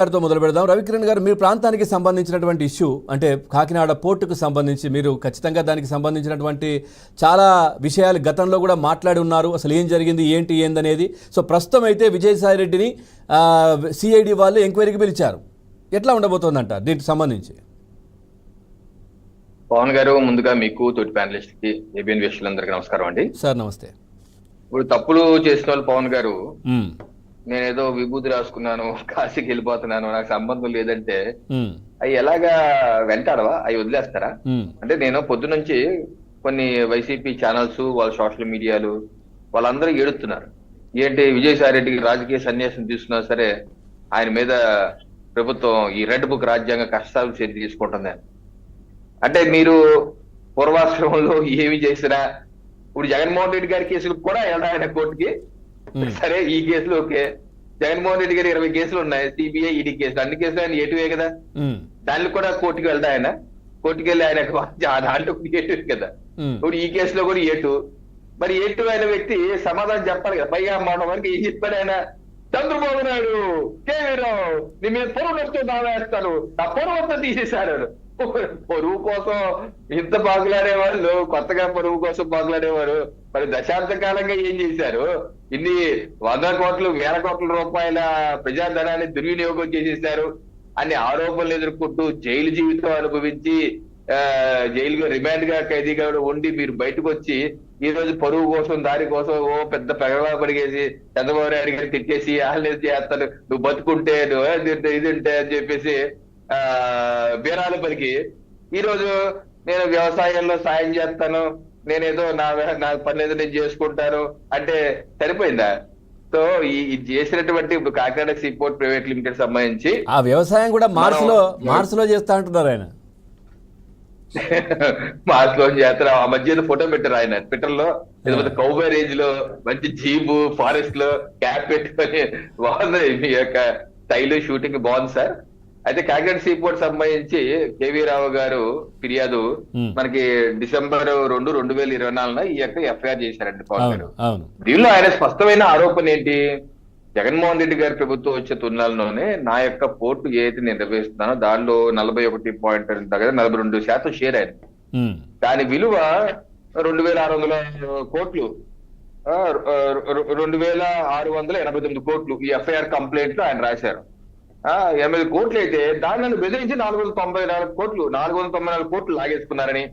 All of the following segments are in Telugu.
గారితో మొదలు పెడదాం. రవికిరణ్ గారు, మీ ప్రాంతానికి సంబంధించినటువంటి ఇష్యూ అంటే కాకినాడ పోర్టుకు సంబంధించి మీరు ఖచ్చితంగా దానికి సంబంధించినటువంటి చాలా విషయాలు గతంలో కూడా మాట్లాడి ఉన్నారు. అసలు ఏం జరిగింది, ఏందనేది. సో ప్రస్తుతం అయితే విజయసాయి రెడ్డిని సిఐడి వాళ్ళు ఎంక్వైరీకి పిలిచారు. ఎట్లా ఉండబోతోందంట దీనికి సంబంధించి? పవన్ గారు, ముందుగా మీకు తోటి ప్యానలిస్ట్ కి ఏబిఎన్ వీక్షకులందరికీ నమస్కారం అండి. సార్ నమస్తే. ఇప్పుడు తప్పులు చేసిన వాళ్ళు పవన్ గారు, నేనేదో విభూతి రాసుకున్నాను, కాశీకి వెళ్ళిపోతున్నాను, నాకు సంబంధం లేదంటే అవి ఎలాగా వెంటాడవా? అవి వదిలేస్తారా? అంటే నేను పొద్దునుంచి కొన్ని వైసీపీ ఛానల్స్, వాళ్ళ సోషల్ మీడియాలు వాళ్ళందరూ ఏడుతున్నారు. ఏంటి, విజయసాయి రెడ్డికి రాజకీయ సన్యాసం తీసుకున్నా సరే ఆయన మీద ప్రభుత్వం ఈ రెడ్ బుక్ రాజ్యాంగ కష్టాలు చర్య తీసుకుంటుంది. అంటే మీరు పూర్వాశ్రమంలో ఏమి చేసినా ఇప్పుడు జగన్మోహన్ రెడ్డి గారి కేసులు కూడా వెళ్ళాయన కోర్టుకి. సరే, ఈ కేసులు ఓకే, జగన్మోహన్ రెడ్డి గారి 20 కేసులు ఉన్నాయి, సిబిఐ ఈడీ కేసులు, అన్ని కేసులు ఆయన ఏటువే కదా, దాన్ని కూడా కోర్టుకి వెళ్తా ఆయన. కోర్టుకి వెళ్ళి ఆయన దాంట్లో ఏటు కదా. ఇప్పుడు ఈ కేసులో కూడా ఏటు. మరి ఏటు అయిన వ్యక్తి సమాధానం చెప్పాలి కదా. పైగా మన వరకు ఏం చెప్పాడు ఆయన? చంద్రబాబు నాయుడు, కేవీరావు నీ మీద పొరుగు నష్టం దావేస్తాను, ఆ పొరుగు తీసేశారు. పొరుగు కోసం ఇంత బాగులాడేవాళ్ళు కొత్తగా పొరుగు కోసం బాగులాడేవారు. మరి దశాబ్ద కాలంగా ఏం చేశారు? ఇన్ని 100 కోట్లు 1000 కోట్ల రూపాయల ప్రజాధనాన్ని దుర్వినియోగం చేసేశారు. అన్ని ఆరోపణలు ఎదుర్కొంటూ జైలు జీవితం అనుభవించి జైలుగా రిమాండ్ గా ఖైదీగా ఉండి మీరు బయటకు వచ్చి ఈ రోజు పరువు కోసం దారి కోసం ఓ పెద్ద పెగలా పడిగేసి చంద్రబాబు నాయుడు గారిని తిట్టేసి ఆహ్లాద చేస్తాను, నువ్వు బతుకుంటే నువ్వు ఇది ఉంటే అని చెప్పేసి బీరాలు పలికి ఈ రోజు నేను వ్యవసాయంలో సాయం చేస్తాను, నేనేదో నా పని ఏదో నేను చేసుకుంటాను అంటే సరిపోయిందా? సో ఈ చేసినటువంటి ఇప్పుడు కాకినాడ సీపోర్ట్ ప్రైవేట్ లిమిటెడ్ సంబంధించి ఆ వ్యవసాయం కూడా మార్స్ లో చేస్తా అంటున్నారు ఆయన. మార్స్ లో చేస్తారు. ఆ మధ్య ఫోటో పెట్టారు ఆయన ట్విట్టర్ లో, కౌబే రేంజ్ లో మంచి జీబు ఫారెస్ట్ లో క్యాప్ పెట్టుకొని బాగుంది. మీ యొక్క స్టైల్ షూటింగ్ బాగుంది సార్. అయితే కాకినాడ సీపోర్ట్ సంబంధించి కేవీ రావు గారు ఫిర్యాదు మనకి December 2, 2024 ఈ యొక్క ఎఫ్ఐఆర్ చేశారండి పవన్ గారు. దీనిలో ఆయన స్పష్టమైన ఆరోపణ ఏంటి? జగన్మోహన్ రెడ్డి గారి ప్రభుత్వం వచ్చే తొలినాల్లోనే నా యొక్క పోర్టు ఏదైతే నేను నిర్వహిస్తున్నానో దానిలో 41.42% షేర్ అయింది. దాని విలువ 2600 కోట్లు, 2689 కోట్లు ఈ ఎఫ్ఐఆర్ కంప్లైంట్ లో ఆయన రాశారు. 80 కోట్లు అయితే దాన్ని నన్ను బెదిరించి 494 కోట్లు 494 కోట్లు లాగేసుకున్నారని,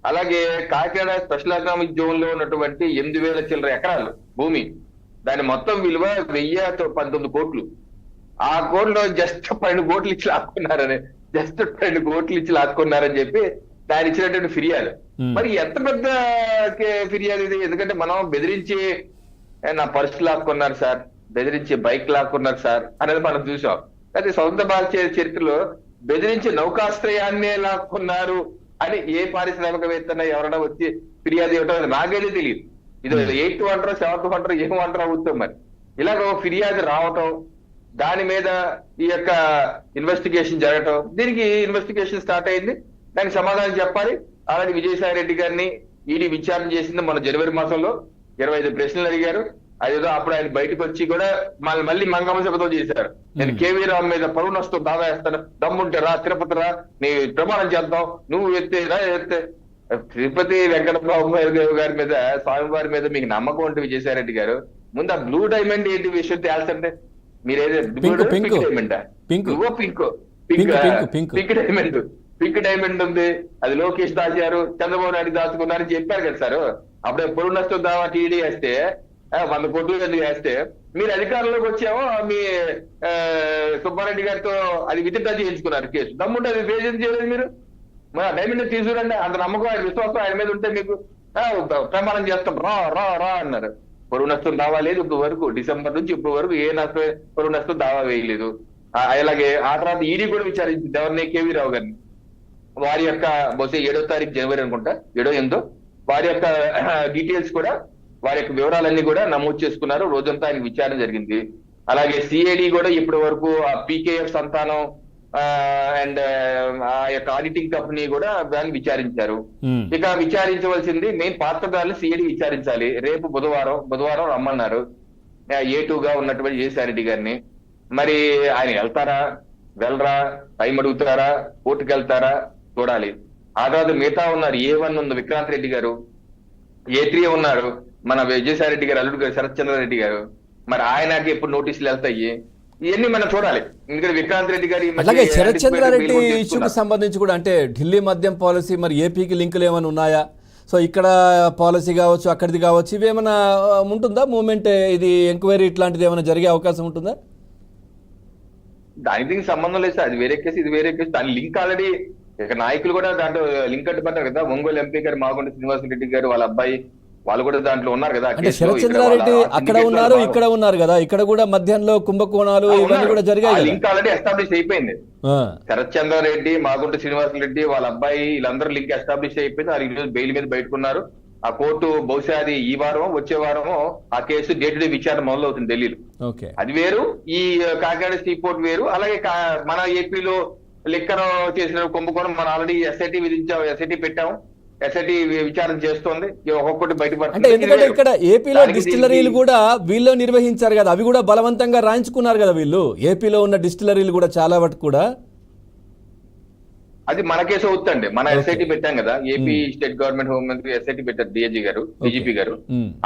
అలాగే కాకినాడ స్పెషల్ ఎకనామిక్ జోన్ లో ఉన్నటువంటి 8000 చిల్లర ఎకరాలు భూమి, దాని మొత్తం విలువ 1019 కోట్లు. ఆ కోట్లో జస్ట్ 12 కోట్లు ఇచ్చి లాక్కున్నారని చెప్పి దాని ఇచ్చినటువంటి ఫిర్యాదు. మరి ఎంత పెద్ద ఫిర్యాదు ఇది? ఎందుకంటే మనం బెదిరించి నా పర్సు లాక్కున్నారు సార్, బెదిరించి బైక్ లాక్కున్నారు సార్ అనేది మనం చూసాం. అయితే సొంత భారత చరిత్రలో బెదిరించి నౌకాశ్రయాన్నే లాక్కున్నారు అని ఏ పారిశ్రామికవేత్త ఎవరైనా వచ్చి ఫిర్యాదు ఇవ్వటం నాకైతే తెలియదు. ఇది 8th అంటారో 7th అంటారో ఏమంటారో అవుతాం. మరి ఇలాగ ఫిర్యాదు రావటం, దాని మీద ఈ యొక్క ఇన్వెస్టిగేషన్ జరగటం, దీనికి ఇన్వెస్టిగేషన్ స్టార్ట్ అయింది, దానికి సమాధానం చెప్పాలి. అలాగే విజయసాయి రెడ్డి గారిని ఈడీ విచారణ చేసింది మన జనవరి మాసంలో. 25 ప్రశ్నలు అడిగారు. అదేదో అప్పుడు ఆయన బయటకు వచ్చి కూడా మళ్ళీ మంగమ్మ సభతో చేశారు. నేను కేవీ రావు మీద పరువు నష్టం దావా వేస్తాను, దమ్ముంటే రా, తిరుపతి రా, నీ ప్రమాణం చేద్దాం, నువ్వు ఎత్తే తిరుపతి వెంకటబాబు గారి మీద, స్వామివారి మీద మీకు నమ్మకం ఉంటే విజయసాయిరెడ్డి గారు ముందు ఆ బ్లూ డైమండ్ ఏంటి విషయం తేల్చండి. మీరేదో పింక్ డైమండ్ ఉంది, అది లోకేష్ దాచారు, చంద్రబాబు నాయుడు దాచుకున్నారని చెప్పారు కదా సార్. అప్పుడే పొరుగు నష్టం దావా టీడీ వేస్తే 100 కోట్లు ఎందుకు వేస్తే మీరు అధికారంలోకి వచ్చామో మీ సుబ్బారెడ్డి గారితో అది విత్డ్రా చేయించుకున్నారు కేసు. దమ్ముంటే అది ఫేస్ చేయలేదు మీరు. మరి డైమండ్ తీసుకురండి, అంత నమ్మకం ఆయన విశ్వాసం ఆయన మీద ఉంటే మీకు ప్రమాణం చేస్తాం రా రా రా అన్నారు. పొరుగు నష్టం దావా లేదు ఇప్పుడు వరకు, డిసెంబర్ నుంచి ఇప్పుడు వరకు ఏ పొరుగు నష్టం దావా వేయలేదు. అలాగే ఆ తర్వాత ఈడీ కూడా విచారించింది ఎవరిని, కేవీ రావు గారిని. వారి యొక్క బహుశా 7వ తారీఖు జనవరి అనుకుంటా, 7వ 8వ వారి యొక్క డీటెయిల్స్ కూడా, వారి యొక్క వివరాలన్నీ కూడా నమోదు చేసుకున్నారు. రోజంతా ఆయన విచారణ జరిగింది. అలాగే సిఐడి కూడా ఇప్పటి వరకు ఆ పీకేఎఫ్ సంతానం అండ్ ఆ యొక్క ఆడిటింగ్ కంపెనీ కూడా దాన్ని విచారించారు. ఇక విచారించవలసింది మెయిన్ పాత్రదారులు సిఐడి విచారించాలి. రేపు బుధవారం రమ్మన్నారు A2గా ఉన్నటువంటి విజయసాయి రెడ్డి గారిని. మరి ఆయన వెళ్తారా, వెళ్ళరా, టైం అడుగుతారా, కోర్టుకు వెళ్తారా చూడాలి. ఆ తర్వాత మిగతా ఉన్నారు, A1 ఉంది విక్రాంత్ రెడ్డి గారు, A3 ఉన్నారు మన విజయసాయి రెడ్డి గారు అల్లుడు గారు శరత్ చంద్రారెడ్డి గారు. మరి ఆయనకి ఎప్పుడు నోటీసులు వెళ్తాయి, ఇవన్నీ మనం చూడాలి. ఎందుకంటే విక్రాంత్ రెడ్డి గారు అలాగే శరత్ చంద్రారెడ్డి ఇష్యూకి సంబంధించి కూడా అంటే ఢిల్లీ మద్యం పాలసీ మరి ఏపీకి లింకులు ఏమైనా ఉన్నాయా? సో ఇక్కడ పాలసీ కావచ్చు, అక్కడిది కావచ్చు, ఇవేమైనా ఉంటుందా మూమెంట్? ఇది ఎంక్వైరీ ఇట్లాంటిది ఏమైనా జరిగే అవకాశం ఉంటుందా? దానికి దీనికి సంబంధం లేదు సార్, అది వేరే కేసు, ఇది వేరే కేసు. దాని లింక్ ఆల్రెడీ ఇక నాయకులు కూడా దాంట్లో లింక్ అడ్డుపడ్డారు కదా. ఒంగోలు ఎంపీ గారు మాగుంట శ్రీనివాసరెడ్డి గారు వాళ్ళ అబ్బాయి వాళ్ళు కూడా దాంట్లో ఉన్నారు కదా. అంటే శరత్ చంద్రారెడ్డి అక్కడ ఉన్నారు, ఇక్కడ ఉన్నారు కదా, ఇక్కడ కూడా మధ్యంలో కుంభకోణాలు ఇవన్నీ కూడా జరిగాయి. లింక్ ఆల్రెడీ ఎస్టాబ్లిష్ అయిపోయింది. శరత్ చంద్రారెడ్డి, మాగుంట శ్రీనివాసరెడ్డి వాళ్ళ అబ్బాయి వీళ్ళందరూ లింక్ ఎస్టాబ్లిష్ అయిపోయింది. వాళ్ళు ఈ రోజు బెయిల్ మీద బయటకున్నారు. ఆ కోర్టు బహుశా అది ఈ వారం వచ్చే వారమో ఆ కేసు డే టు డే విచారణ మొదలవుతుంది ఢిల్లీలో. అది వేరు, ఈ కాకినాడ సీపోర్ట్ వేరు. అలాగే మన ఏపీలో లిక్కర్ చేసిన కుంభకోణం మనం ఆల్రెడీ ఎస్ఐటీ విధించాం, ఎస్ఐటీ పెట్టాం, ఎస్ఐటీ విచారణ చేస్తోంది. ఒక్కొక్కటి అంటే బయటపడుతుంది. ఎందుకంటే ఇక్కడ ఏపీలో డిస్టిలరీలు కూడా వీళ్ళు నిర్వహించారు కదా, అవి కూడా బలవంతంగా రాయించుకున్నారు కదా వీళ్ళు. ఏపీలో ఉన్న డిస్టిలరీలు కూడా చాలా వరకు కూడా అది మన కేసు అవుతుందండి. మన ఎస్ఐటీ పెట్టాం కదా, ఏపీ స్టేట్ గవర్నమెంట్ హోమ్ మంత్రి ఎస్ఐటీ పెట్టారు డిఐజీ గారు, డీజీపీ గారు.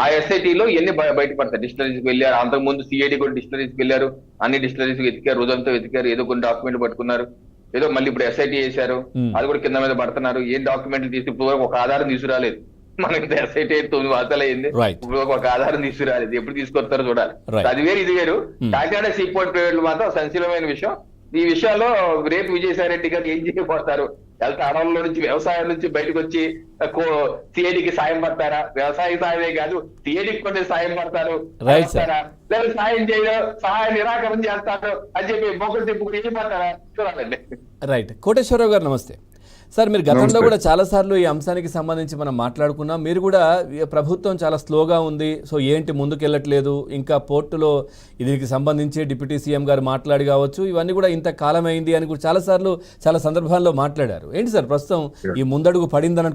ఆ ఎస్ఐటీలో ఎన్ని బయటపడతాయి. డిస్టిలరీస్కి వెళ్ళారు, అంతకు ముందు సిఐడి కూడా డిస్టిలరీస్కి వెళ్ళారు, అన్ని డిస్టిలరీస్ వెతికారు, రోజంతా వెతికారు, ఏదో కొన్ని డాక్యుమెంట్లు పట్టుకున్నారు, ఏదో మళ్ళీ ఇప్పుడు ఎస్ఐటీ చేశారు, అది కూడా కింద మీద పడుతున్నారు. ఏం డాక్యుమెంట్లు తీసి ఇప్పుడు ఒక ఆధారం తీసుకురాలేదు. మనకి ఎస్ఐటీ 9 వార్తలు అయింది, ఇప్పుడు ఒక ఆధారం తీసుకురాలేదు. ఎప్పుడు తీసుకొస్తారో చూడాలి. అది వేరు, ఇది వేరు. కాకినాడ సీపోర్ట్ ప్రైవేట్లు మాత్రం సంచలనమైన విషయం. ఈ విషయాల్లో రేపు విజయసాయి రెడ్డి గారు ఏం చేయబోతారు? వెళ్తే అడవుల్లో నుంచి, వ్యవసాయం నుంచి బయటకు వచ్చి సిఐడికి సాయం పడతారా? వ్యవసాయ సాయమే కాదు, సిఐడికి కొన్ని సాయం పడతారు, లేదా సాయం చేయడం, సహాయం నిరాకరణ చేస్తారు అని చెప్పి మొగ్గులు తిప్పుకుని ఏం పడతారా చూడాలండి. రైట్. కోటేశ్వరరావు గారు నమస్తే సార్. మీరు గతంలో కూడా చాలాసార్లు ఈ అంశానికి సంబంధించి మనం మాట్లాడుకున్నాం. మీరు కూడా ప్రభుత్వం చాలా స్లోగా ఉంది, సో ఏంటి ముందుకెళ్ళట్లేదు, ఇంకా పోర్టులో దీనికి సంబంధించి డిప్యూటీ సీఎం గారు మాట్లాడి కావచ్చు, ఇవన్నీ కూడా ఇంత కాలం అయింది అని కూడా చాలాసార్లు చాలా సందర్భాల్లో మాట్లాడారు. ఏంటి సార్ ప్రస్తుతం ఈ ముందడుగు పడిందని